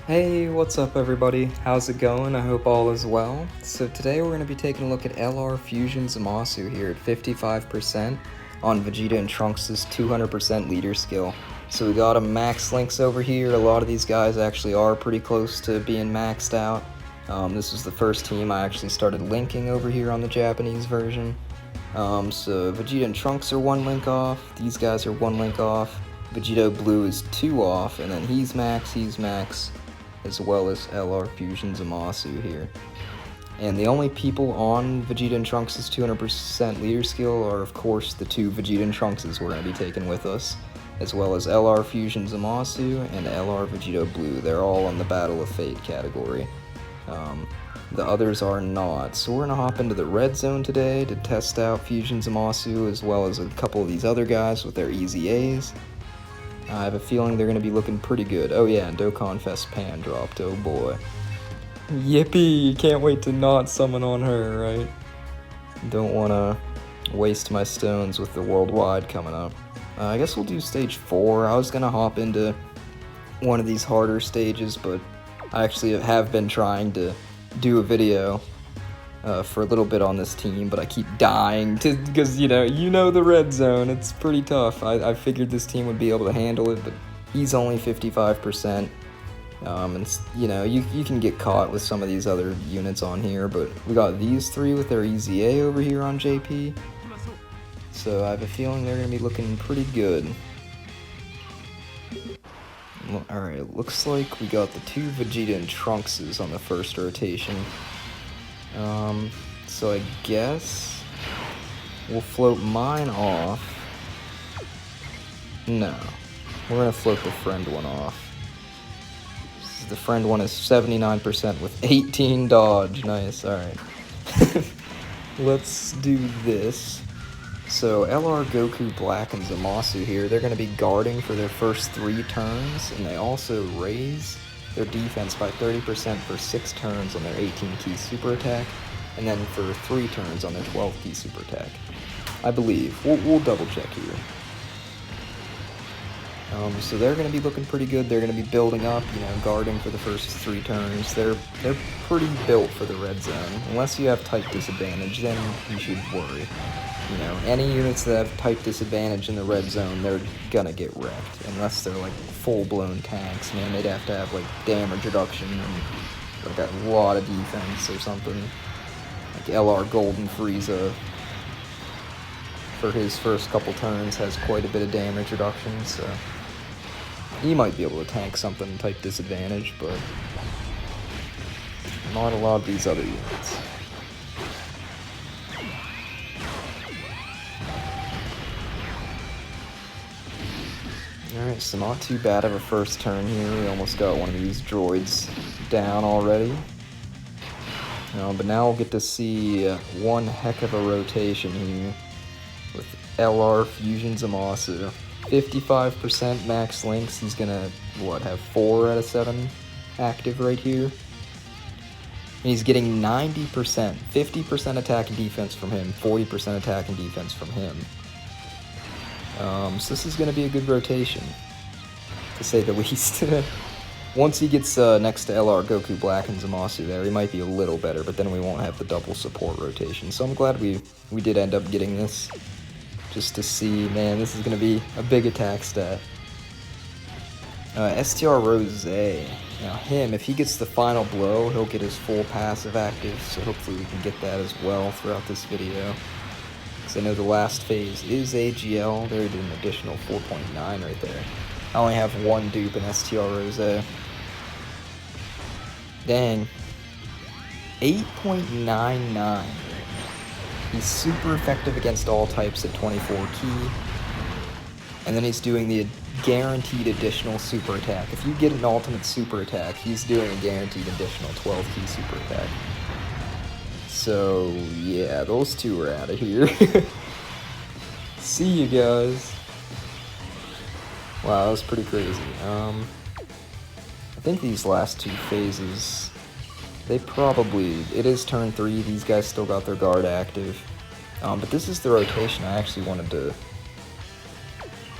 Hey, what's up everybody? How's it going? I hope all is well. So today we're going to be taking a look at LR Fusion Zamasu here at 55% on Vegeta and Trunks' 200% leader skill. So we got a max links over here. A lot of these guys actually are pretty close to being maxed out. This was the first team I actually started linking over here on the Japanese version. So Vegeta and Trunks are 1 link off. These guys are 1 link off. Vegito Blue is 2 off, and then he's max, as well as LR Fusion Zamasu here. And the only people on Vegeta and Trunks' 200% leader skill are, of course, the 2 Vegeta and Trunkses we're going to be taking with us, as well as LR Fusion Zamasu and LR Vegito Blue. They're all in the Battle of Fate category. The others are not. So we're going to hop into the red zone today to test out Fusion Zamasu, as well as a couple of these other guys with their easy A's. I have a feeling they're going to be looking pretty good. Oh yeah, and Dokkan Fest Pan dropped, oh boy. Yippee! Can't wait to not summon on her, right? Don't want to waste my stones with the worldwide coming up. I guess we'll do stage 4. I was going to hop into one of these harder stages, but I actually have been trying to do a video for a little bit on this team, but I keep dying because you know the red zone, it's pretty tough. I figured this team would be able to handle it, but he's only 55%. And you can get caught with some of these other units on here, but we got these 3 with their easy A over here on JP. So I have a feeling they're going to be looking pretty good. Alright, looks like we got the 2 Vegeta and Trunkses on the first rotation. So I guess we'll float mine off. No, we're gonna float the friend one off. The friend one is 79% with 18 dodge. Nice, alright. Let's do this. So LR Goku Black and Zamasu here, they're gonna be guarding for their first 3 turns, and they also raise their defense by 30% for 6 turns on their 18 key super attack, and then for 3 turns on their 12 key super attack. I believe. We'll double check here. So they're going to be looking pretty good. They're going to be building up, guarding for the first 3 turns. They're pretty built for the red zone. Unless you have type disadvantage, then you should worry. Any units that have type disadvantage in the red zone, they're gonna get wrecked. Unless they're like full-blown tanks, man. They'd have to have like damage reduction and like a lot of defense or something. Like LR Golden Frieza, for his first couple turns, has quite a bit of damage reduction, so he might be able to tank something type disadvantage, but not a lot of these other units. Alright, so not too bad of a first turn here. We almost got one of these droids down already. But now we'll get to see one heck of a rotation here with LR Fusion Zamasu. 55% max links. He's gonna, have 4 out of 7 active right here. And he's getting 90%, 50% attack and defense from him, 40% attack and defense from him. So this is going to be a good rotation, to say the least. Once he gets next to LR Goku Black and Zamasu there, he might be a little better, but then we won't have the double support rotation. So I'm glad we did end up getting this, just to see, man, this is going to be a big attack stat. STR Rose. Now him, if he gets the final blow, he'll get his full passive active, so hopefully we can get that as well throughout this video. I know the last phase is AGL. There did an additional 4.9 right there. I only have 1 dupe in STR Rose. Dang. 8.99. He's super effective against all types at 24 key. And then he's doing the guaranteed additional super attack. If you get an ultimate super attack, he's doing a guaranteed additional 12 key super attack. So, yeah, those 2 are out of here. See you guys. Wow, that was pretty crazy. I think these last 2 phases, it is turn 3, these guys still got their guard active. But this is the rotation I actually wanted to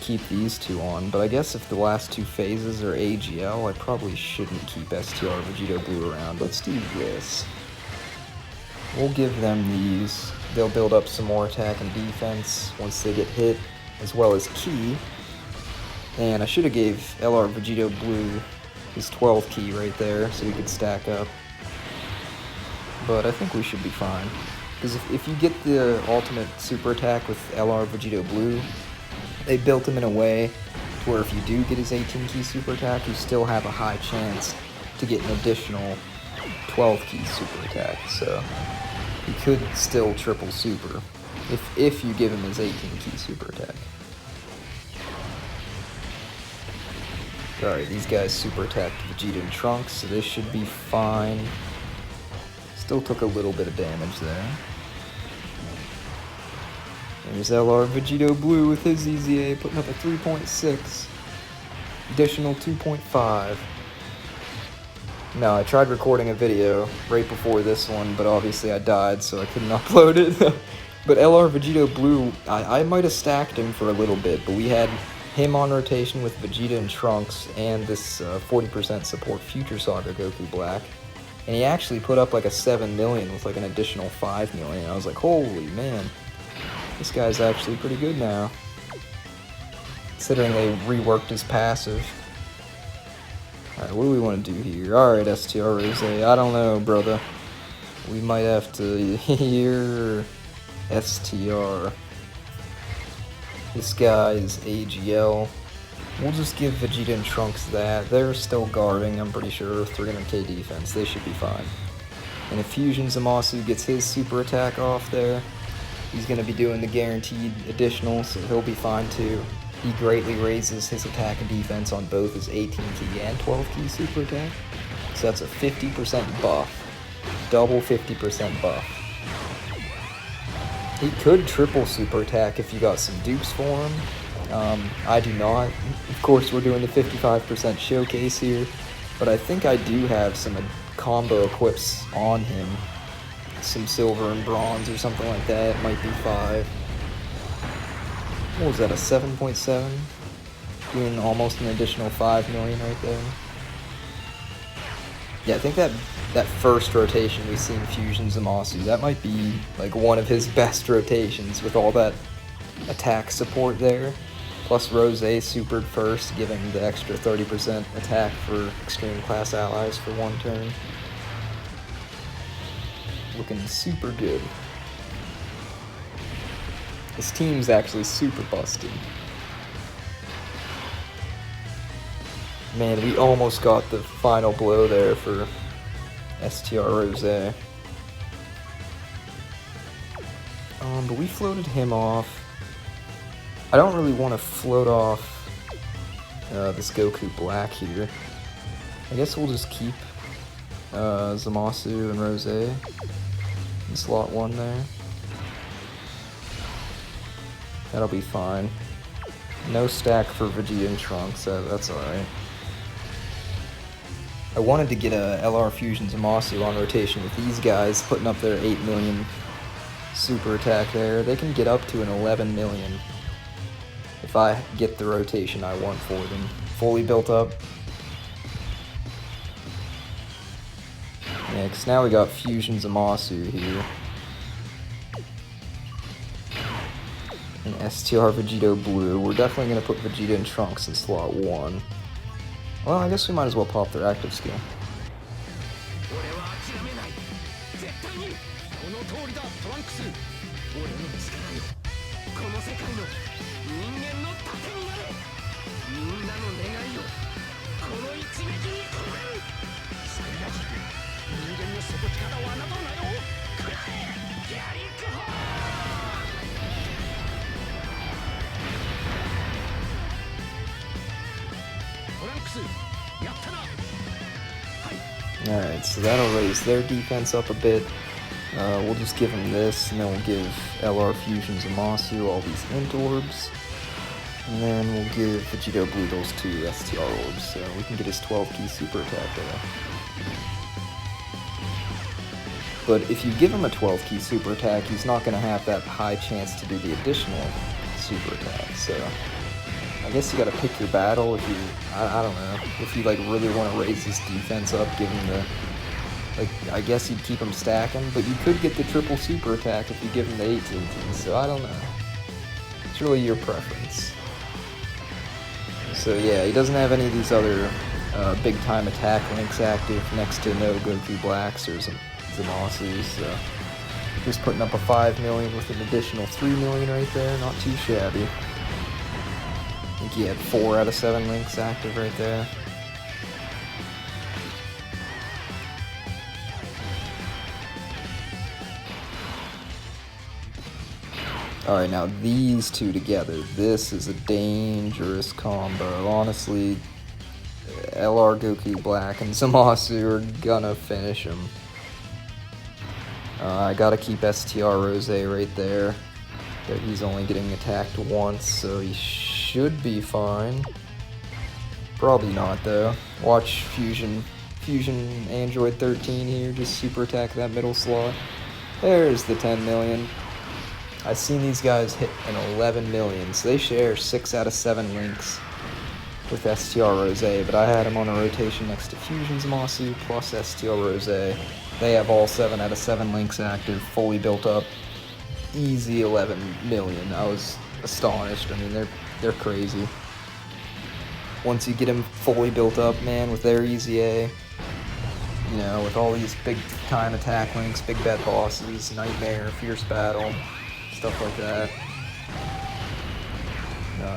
keep these two on, but I guess if the last two phases are AGL, I probably shouldn't keep STR Vegito Blue around. Let's do this. We'll give them these. They'll build up some more attack and defense once they get hit, as well as Ki. And I should have gave LR Vegito Blue his 12 Ki right there, so he could stack up. But I think we should be fine. Because if you get the ultimate super attack with LR Vegito Blue, they built him in a way to where if you do get his 18 Ki super attack, you still have a high chance to get an additional 12 Ki super attack. So he could still triple super if you give him his 18 Ki super attack. Alright, these guys super attacked Vegeta and Trunks, so this should be fine. Still took a little bit of damage there. There's LR Vegito Blue with his EZA putting up a 3.6. Additional 2.5. Now, I tried recording a video right before this one, but obviously I died, so I couldn't upload it. But LR Vegito Blue, I might have stacked him for a little bit, but we had him on rotation with Vegeta and Trunks and this 40% support Future Saga Goku Black. And he actually put up like a 7 million with like an additional 5 million. I was like, holy man. This guy's actually pretty good now, considering they reworked his passive. Alright, what do we want to do here? Alright, STR Rose, I don't know, brother. We might have to hear STR. This guy is AGL. We'll just give Vegeta and Trunks that. They're still guarding, I'm pretty sure, 300k defense. They should be fine. And if Fusion Zamasu gets his super attack off there, he's going to be doing the guaranteed additional, so he'll be fine too. He greatly raises his attack and defense on both his 18 Ki and 12 Ki super attack. So that's a 50% buff. Double 50% buff. He could triple super attack if you got some dupes for him. I do not. Of course, we're doing the 55% showcase here, but I think I do have some combo equips on him. Some silver and bronze or something like that. It might be 5. What was that, a 7.7? Doing almost an additional 5 million right there. Yeah, I think that first rotation we see in Fusion Zamasu, that might be like one of his best rotations with all that attack support there. Plus Rose supered first, giving the extra 30% attack for extreme class allies for one turn. Looking super good. This team's actually super busted. Man, we almost got the final blow there for STR Rose. But we floated him off. I don't really want to float off this Goku Black here. I guess we'll just keep Zamasu and Rose in slot 1 there. That'll be fine. No stack for Vegeta and Trunks, that's alright. I wanted to get a LR Fusion Zamasu on rotation with these guys, putting up their 8 million super attack there. They can get up to an 11 million if I get the rotation I want for them. Fully built up. Yeah, because now we got Fusion Zamasu here. And STR Vegito Blue. We're definitely going to put Vegeta and Trunks in slot 1. Well, I guess we might as well pop their active skill. Alright, so that'll raise their defense up a bit. We'll just give him this, and then we'll give LR Fusion Zamasu all these int orbs. And then we'll give Vegito Blue those 2 STR orbs, so we can get his 12 Ki super attack there. But if you give him a 12 Ki super attack, he's not going to have that high chance to do the additional super attack, so I guess you gotta pick your battle if you, I don't know, if you like really want to raise his defense up, give him the, like, I guess you'd keep him stacking, but you could get the triple super attack if you give him the 18, so I don't know. It's really your preference. So yeah, he doesn't have any of these other big time attack links active next to no Goku Blacks or Zamasu, so just putting up a 5 million with an additional 3 million right there, not too shabby. I think he had 4 out of 7 links active right there. Alright, now these two together, this is a dangerous combo. Honestly, LR Goku Black and Zamasu are gonna finish him. I gotta keep STR Rose right there. But he's only getting attacked once, so he should be fine. Probably not though. Watch Fusion Android 13 here, just super attack that middle slot. There's the 10 million. I've seen these guys hit an 11 million, so they share 6 out of 7 links with STR Rose, but I had him on a rotation next to Fusion Zamasu plus STR Rose. They have all 7 out of 7 links active, fully built up, easy 11 million. I was astonished. I mean, they're crazy. Once you get them fully built up, man, with their easy A, you know, with all these big time attack links, big bad bosses, Nightmare, Fierce Battle, stuff like that.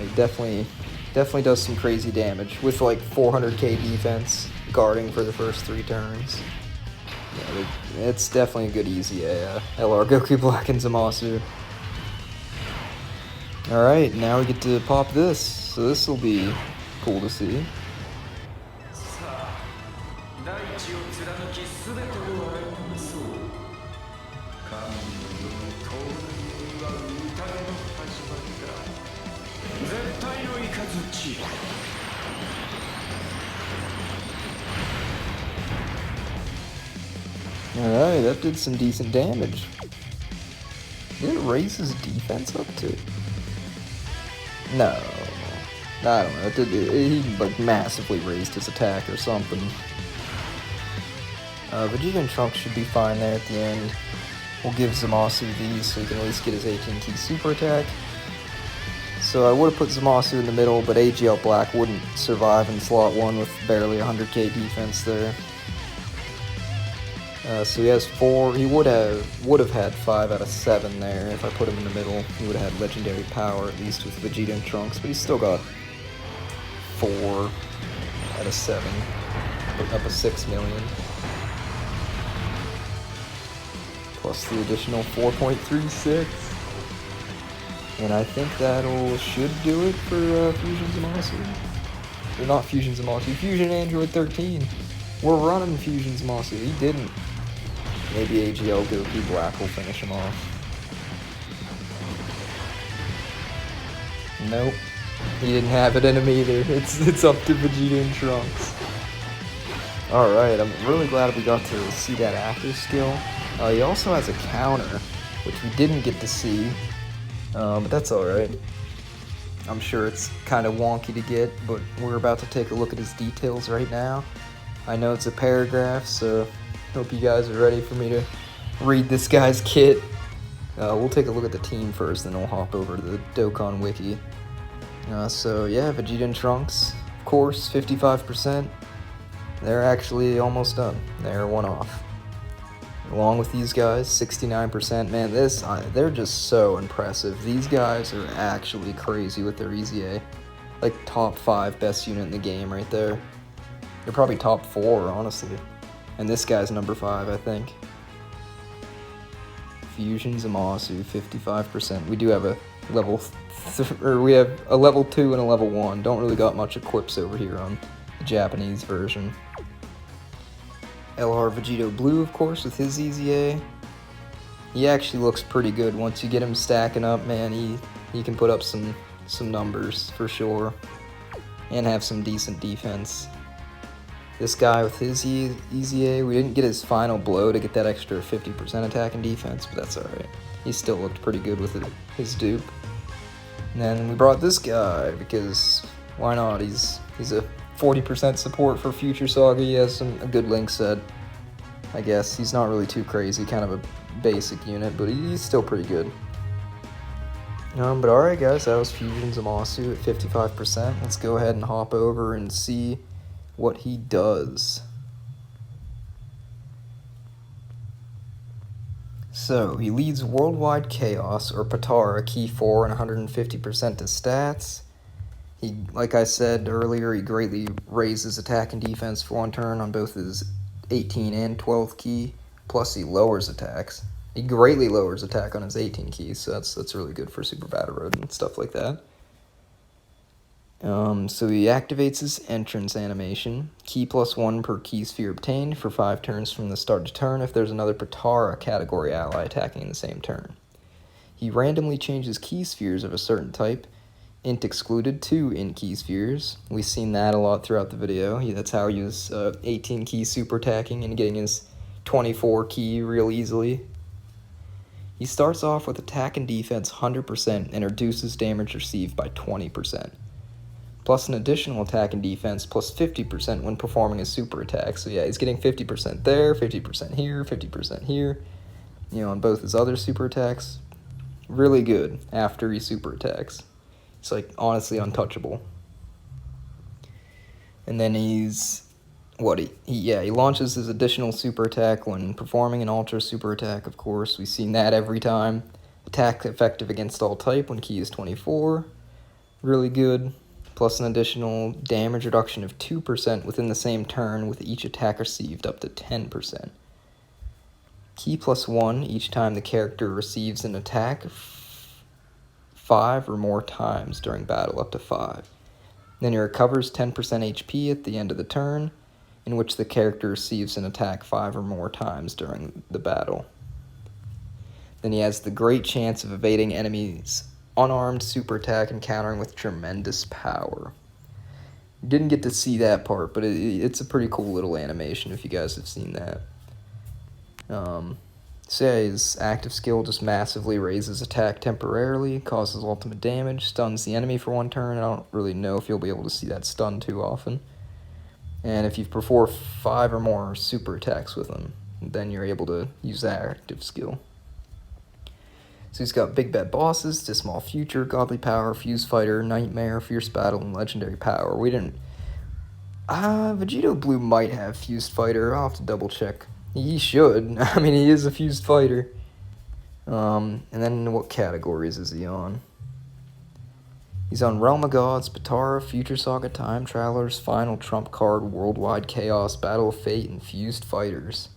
He definitely does some crazy damage with like 400k defense, guarding for the first 3 turns. Yeah, it's definitely a good easy A, LR Goku Black and Zamasu. Alright, now we get to pop this, so this will be cool to see. Alright, that did some decent damage. Did it raise his defense up too? No. I don't know. He like massively raised his attack or something. Vegeta and Trunks should be fine there at the end. We'll give Zamasu these so he can at least get his AT&T super attack. So I would have put Zamasu in the middle, but AGL Black wouldn't survive in slot 1 with barely 100k defense there. So he has 4. He would have had 5 out of 7 there if I put him in the middle. He would have had legendary power at least with Vegeta and Trunks, but he's still got 4 out of 7, putting up a 6 million. Plus the additional 4.36. And I think should do it for Fusion Zamasu. Or not Fusion Zamasu, Fusion Android 13. We're running Fusion Zamasu. He didn't. Maybe AGL Goku Black will finish him off. Nope. He didn't have it in him either. It's up to Vegeta and Trunks. Alright, I'm really glad we got to see that active skill. He also has a counter, which we didn't get to see. But that's alright. I'm sure it's kind of wonky to get, but we're about to take a look at his details right now. I know it's a paragraph, so hope you guys are ready for me to read this guy's kit. We'll take a look at the team first, then we'll hop over to the Dokkan Wiki. So yeah, Vegeta and Trunks, of course, 55%. They're actually almost done. They're 1 off. Along with these guys, 69%. Man, they're just so impressive. These guys are actually crazy with their easy A. Like top 5 best unit in the game right there. They're probably top 4, honestly. And this guy's number 5, I think. Fusion Zamasu, 55%. We do have a level we have a level 2 and a level 1. Don't really got much equips over here on the Japanese version. LR Vegito Blue, of course, with his easy A. He actually looks pretty good. Once you get him stacking up, man, he can put up some numbers for sure. And have some decent defense. This guy with his easy A, we didn't get his final blow to get that extra 50% attack and defense, but that's alright. He still looked pretty good with his dupe. And then we brought this guy because why not? He's a 40% support for Future Saga. He has a good link set. I guess he's not really too crazy, kind of a basic unit, but he's still pretty good. But alright guys, that was Fusion Zamasu at 55%. Let's go ahead and hop over and see what he does. So, he leads Worldwide Chaos, or Patara, key 4 and 150% to stats. He, like I said earlier, he greatly raises attack and defense for 1 turn on both his 18 and 12th key, plus he lowers attacks. He greatly lowers attack on his 18 keys, so that's really good for Super Battle Road and stuff like that. So he activates his entrance animation, key +1 per key sphere obtained for 5 turns from the start of turn if there's another Patara category ally attacking in the same turn. He randomly changes key spheres of a certain type, int excluded, to int key spheres. We've seen that a lot throughout the video. That's how he was 18 key super attacking and getting his 24 key real easily. He starts off with attack and defense 100% and reduces damage received by 20%, plus an additional attack and defense plus 50% when performing a super attack. So yeah, he's getting 50% there, 50% here, 50% here, on both his other super attacks. Really good after he super attacks. It's like honestly untouchable. And then he's he launches his additional super attack when performing an ultra super attack, of course. We've seen that every time. Attack effective against all type when key is 24. Really good. Plus an additional damage reduction of 2% within the same turn with each attack received up to 10%. Key +1 each time the character receives an attack 5 or more times during battle, up to 5. Then he recovers 10% HP at the end of the turn, in which the character receives an attack 5 or more times during the battle. Then he has the great chance of evading enemies' unarmed super attack and countering with tremendous power. Didn't get to see that part, but it's a pretty cool little animation if you guys have seen that. So yeah, his active skill just massively raises attack temporarily, causes ultimate damage, stuns the enemy for 1 turn. I don't really know if you'll be able to see that stun too often. And if you perform 5 or more super attacks with him, then you're able to use that active skill. So he's got Big Bad Bosses, Dismal Future, Godly Power, Fuse Fighter, Nightmare, Fierce Battle, and Legendary Power. We didn't... Vegito Blue might have Fused Fighter. I'll have to double check. He should. I mean, he is a Fused Fighter. And then what categories is he on? He's on Realm of Gods, Patara, Future Saga, Time Travelers, Final Trump Card, Worldwide Chaos, Battle of Fate, and Fused Fighters.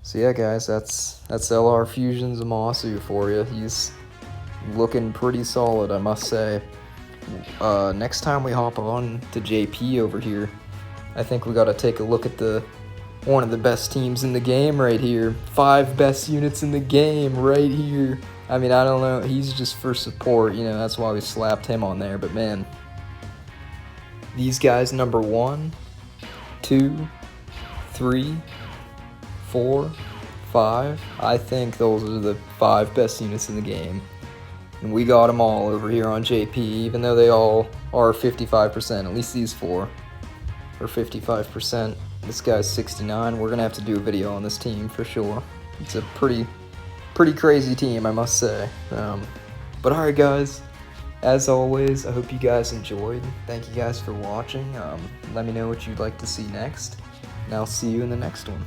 So yeah, guys, that's LR Fusion Zamasu for you. He's looking pretty solid, I must say. Next time we hop on to JP over here, I think we gotta take a look at one of the best teams in the game right here. 5 best units in the game right here. I mean, I don't know, he's just for support, that's why we slapped him on there, but man. These guys, number 1, 2, 3, 4, 5, I think those are the 5 best units in the game. And we got them all over here on JP, even though they all are 55%, at least these 4 are 55%. This guy's 69. We're gonna have to do a video on this team for sure. It's a pretty crazy team, I must say. But alright guys, as always, I hope you guys enjoyed. Thank you guys for watching. Let me know what you'd like to see next, and I'll see you in the next one.